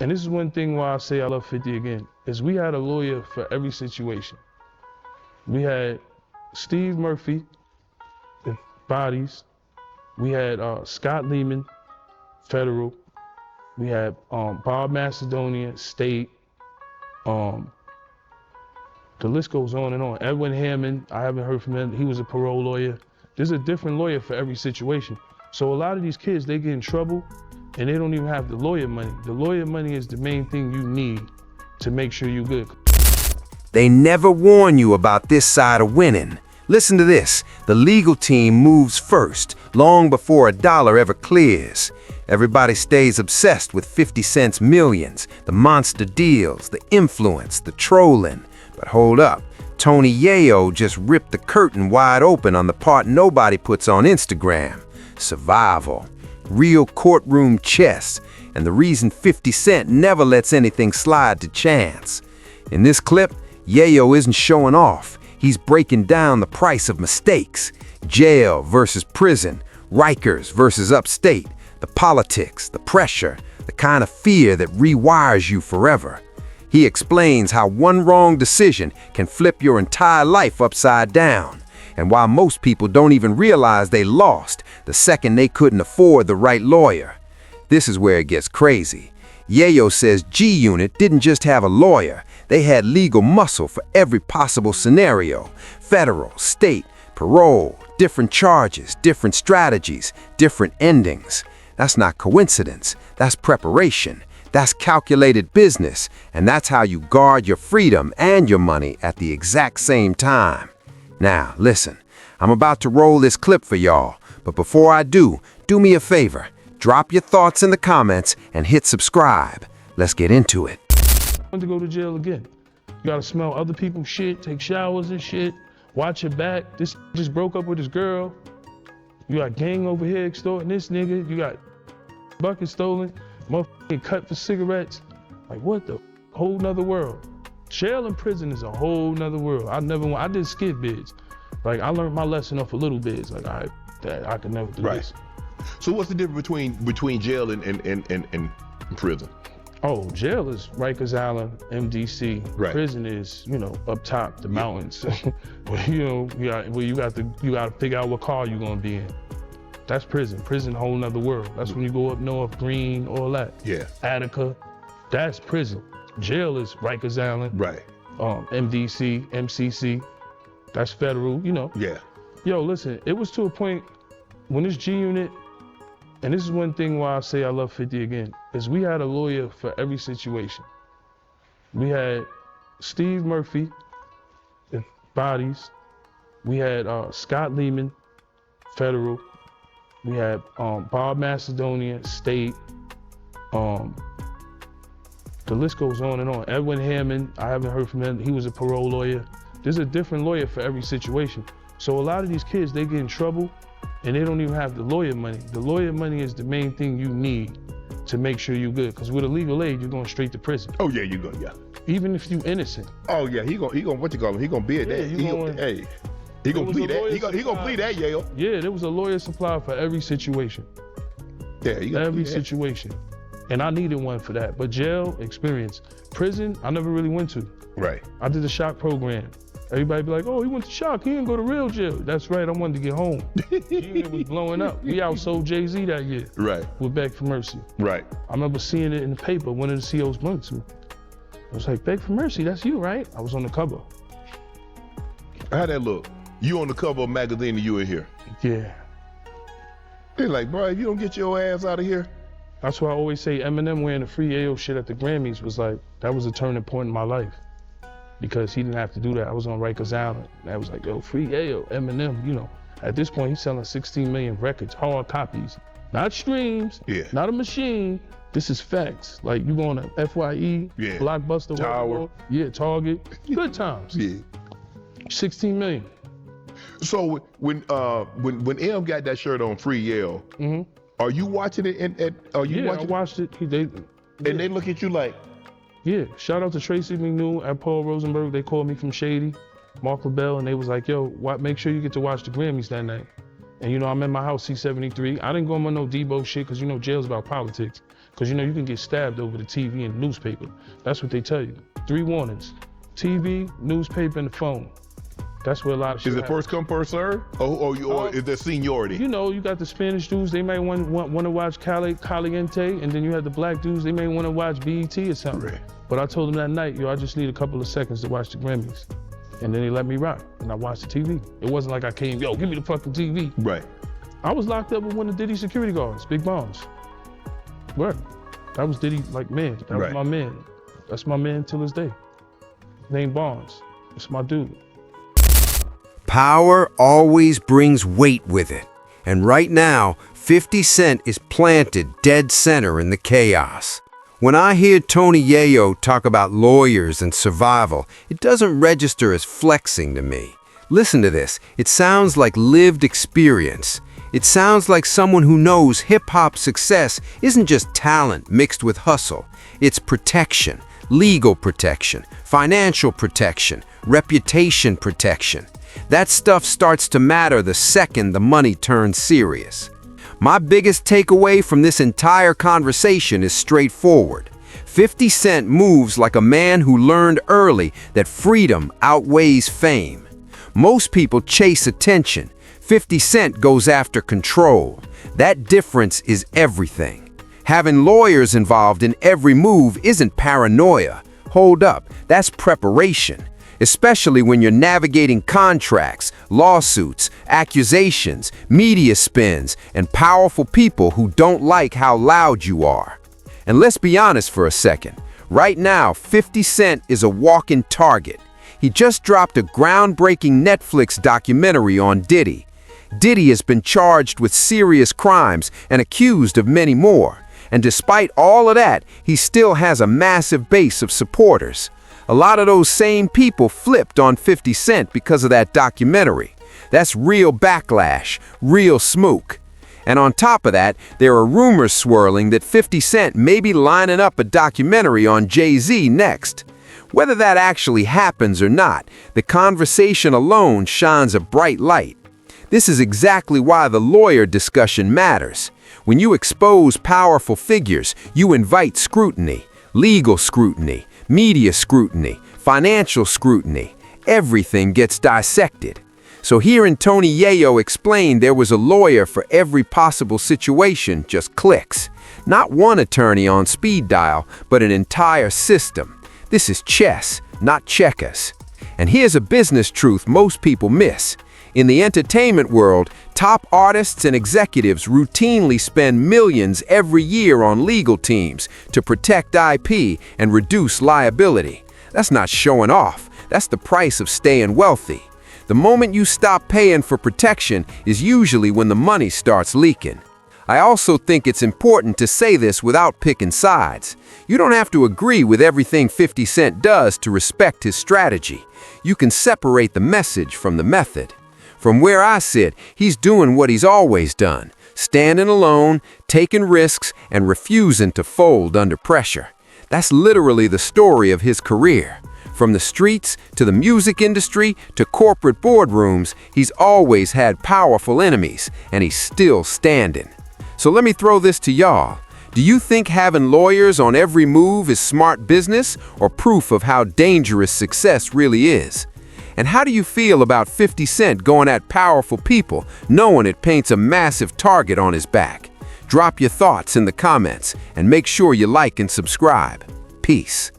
And this is one thing why I say I love 50 again, is we had a lawyer for every situation. We had Steve Murphy, the bodies. We had Scott Lehman, federal. We had Bob Macedonia, state. The list goes on and on. Edwin Hammond, I haven't heard from him. He was a parole lawyer. There's a different lawyer for every situation. So a lot of these kids, they get in trouble and they don't even have the lawyer money. The lawyer money is the main thing you need to make sure you're good. They never warn you about this side of winning. Listen to this. The legal team moves first, long before a dollar ever clears. Everybody stays obsessed with 50 Cent's millions, the monster deals, the influence, the trolling. But hold up, Tony Yayo just ripped the curtain wide open on the part nobody puts on Instagram. Survival, real courtroom chess, and the reason 50 Cent never lets anything slide to chance. In this clip, Yayo isn't showing off. He's breaking down the price of mistakes. Jail versus prison, Rikers versus upstate, the politics, the pressure, the kind of fear that rewires you forever. He explains how one wrong decision can flip your entire life upside down, and why most people don't even realize they lost the second they couldn't afford the right lawyer. This is where it gets crazy. Yayo says G-Unit didn't just have a lawyer, they had legal muscle for every possible scenario. Federal, state, parole, different charges, different strategies, different endings. That's not coincidence, that's preparation. That's calculated business, and that's how you guard your freedom and your money at the exact same time. Now, listen, I'm about to roll this clip for y'all, but before I do me a favor. Drop your thoughts in the comments and hit subscribe. Let's get into it. I want to go to jail again. You gotta smell other people's shit, take showers and shit, watch your back. This just broke up with his girl. You got gang over here extorting this nigga. You got bucket stolen. Motherfucking cut for cigarettes. Like what the whole nother world. Jail and prison is a whole nother world. I did skid bids. Like I learned my lesson off of little bids. Like I could never do this. So what's the difference between jail and prison? Oh, jail is Rikers Island, MDC. Right. Prison is, up top, the mountains. You gotta figure out what car you're gonna be in. That's prison. Prison, whole nother world. That's when you go up north, Green, all that. Yeah. Attica, that's prison. Jail is Rikers Island. Right. MDC, MCC, that's federal, Yeah. Yo, listen, it was to a point when this G-Unit, and this is one thing why I say I love 50 again, is we had a lawyer for every situation. We had Steve Murphy, the bodies. We had Scott Lehman, federal. We had Bob Macedonia, state. The list goes on and on. Edwin Hammond, I haven't heard from him. He was a parole lawyer. There's a different lawyer for every situation. So a lot of these kids, they get in trouble and they don't even have the lawyer money. The lawyer money is the main thing you need to make sure you're good. Because with a legal aid, you're going straight to prison. Oh yeah, you go, yeah. Even if you're innocent. Oh yeah, he gonna what you call him? He gonna bid that. He gonna plead that. He gonna plead that, Yayo. Yeah, there was a lawyer supply for every situation. Yeah, every situation. And I needed one for that. But jail, experience. Prison, I never really went to. Right. I did the shock program. Everybody be like, oh, he went to shock, he didn't go to real jail. That's right, I wanted to get home. Unit was blowing up. We outsold Jay-Z that year. Right. With Beg for Mercy. Right. I remember seeing it in the paper, one of the COs went to. I was like, Beg for Mercy, that's you, right? I was on the cover. How'd that look? You on the cover of a magazine and you in here? Yeah. They're like, bro, if you don't get your ass out of here. That's why I always say Eminem wearing the free Yayo shit at the Grammys was like, that was a turning point in my life. Because he didn't have to do that. I was on Rikers Island. And I was like, yo, free Yayo, Eminem, At this point, he's selling 16 million records, hard copies. Not streams, not a machine. This is facts. Like, you going to FYE, Blockbuster, Tower. Yeah, Target. Good times. Yeah. 16 million. So when M got that shirt on, Free Yayo, are you watching it? I watched it. And they look at you like, yeah, shout out to Tracy McNew and Paul Rosenberg. They called me from Shady, Mark LaBelle, and they was like, yo, make sure you get to watch the Grammys that night. And I'm in my house, C73. I didn't go on no Debo shit, because jail's about politics. Because you know you can get stabbed over the TV and the newspaper. That's what they tell you. 3 warnings: TV, newspaper, and the phone. That's where a lot of shit Is it happens. first come, first serve? Or is there seniority? You know, you got the Spanish dudes, they might want to watch Caliente, and then you have the black dudes, they may want to watch BET or something. Right. But I told them that night, yo, I just need a couple of seconds to watch the Grammys. And then they let me rock, and I watched the TV. It wasn't like I came, yo, give me the fucking TV. Right. I was locked up with one of Diddy's security guards, Big Bonds. Word. That was Diddy, like, man. That was my man. That's my man till this day. Named Bonds. It's my dude. Power always brings weight with it. And right now, 50 Cent is planted dead center in the chaos. When I hear Tony Yayo talk about lawyers and survival, it doesn't register as flexing to me. Listen to this. It sounds like lived experience. It sounds like someone who knows hip-hop success isn't just talent mixed with hustle. It's protection, legal protection, financial protection, reputation protection. That stuff starts to matter the second the money turns serious. My biggest takeaway from this entire conversation is straightforward. 50 Cent moves like a man who learned early that freedom outweighs fame. Most people chase attention. 50 Cent goes after control. That difference is everything. Having lawyers involved in every move isn't paranoia. Hold up, that's preparation. Especially when you're navigating contracts, lawsuits, accusations, media spins, and powerful people who don't like how loud you are. And let's be honest for a second. Right now, 50 Cent is a walking target. He just dropped a groundbreaking Netflix documentary on Diddy. Diddy has been charged with serious crimes and accused of many more. And despite all of that, he still has a massive base of supporters. A lot of those same people flipped on 50 Cent because of that documentary. That's real backlash, real smoke. And on top of that, there are rumors swirling that 50 Cent may be lining up a documentary on Jay-Z next. Whether that actually happens or not, the conversation alone shines a bright light. This is exactly why the lawyer discussion matters. When you expose powerful figures, you invite scrutiny, legal scrutiny, media scrutiny, financial scrutiny. Everything gets dissected. So hearing Tony Yayo explain there was a lawyer for every possible situation just clicks. Not one attorney on speed dial, but an entire system. This is chess, not checkers. And here's a business truth most people miss. In the entertainment world, top artists and executives routinely spend millions every year on legal teams to protect IP and reduce liability. That's not showing off. That's the price of staying wealthy. The moment you stop paying for protection is usually when the money starts leaking. I also think it's important to say this without picking sides. You don't have to agree with everything 50 Cent does to respect his strategy. You can separate the message from the method. From where I sit, he's doing what he's always done, standing alone, taking risks, and refusing to fold under pressure. That's literally the story of his career. From the streets, to the music industry, to corporate boardrooms, he's always had powerful enemies, and he's still standing. So let me throw this to y'all. Do you think having lawyers on every move is smart business or proof of how dangerous success really is? And how do you feel about 50 Cent going at powerful people, knowing it paints a massive target on his back? Drop your thoughts in the comments and make sure you like and subscribe. Peace.